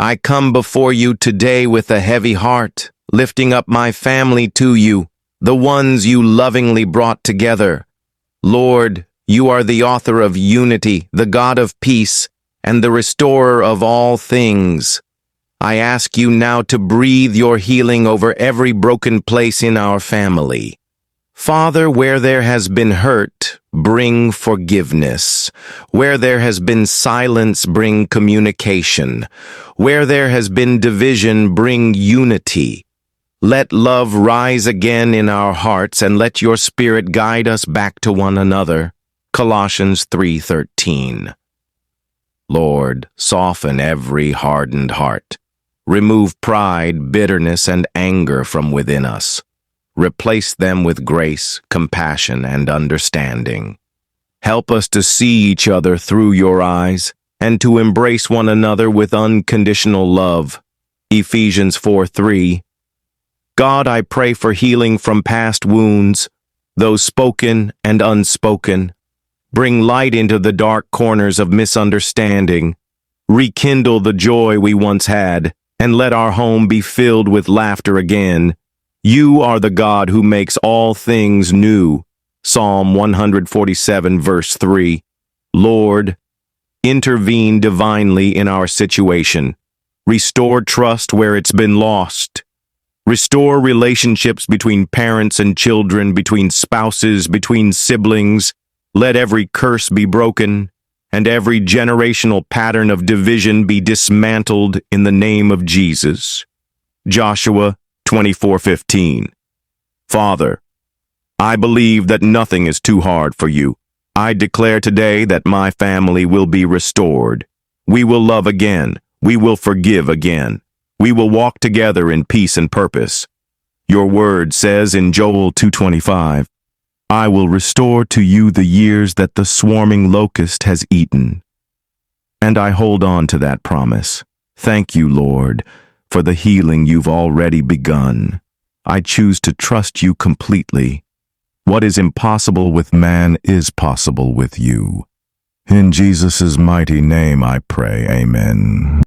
I come before you today with a heavy heart, lifting up my family to you, the ones you lovingly brought together. Lord, you are the author of unity, the God of peace, and the restorer of all things. I ask you now to breathe your healing over every broken place in our family. Father, where there has been hurt, bring forgiveness. Where there has been silence, bring communication. Where there has been division, bring unity. Let love rise again in our hearts, and let your Spirit guide us back to one another. Colossians 3:13. Lord, soften every hardened heart. Remove pride, bitterness, and anger from within us. Replace them with grace, compassion, and understanding. Help us to see each other through your eyes and to embrace one another with unconditional love. Ephesians 4:3. God, I pray for healing from past wounds, those spoken and unspoken. Bring light into the dark corners of misunderstanding. Rekindle the joy we once had, and let our home be filled with laughter again. You are the God who makes all things new. Psalm 147, verse 3. Lord, intervene divinely in our situation. Restore trust where it's been lost. Restore relationships between parents and children, between spouses, between siblings. Let every curse be broken, and every generational pattern of division be dismantled in the name of Jesus. Joshua 24:15. Father, I believe that nothing is too hard for you. I declare today that my family will be restored. We will love again. We will forgive again. We will walk together in peace and purpose. Your word says in Joel 2:25, I will restore to you the years that the swarming locust has eaten. And I hold on to that promise. Thank you, Lord, for the healing you've already begun. I choose to trust you completely. What is impossible with man is possible with you. In Jesus' mighty name I pray, amen.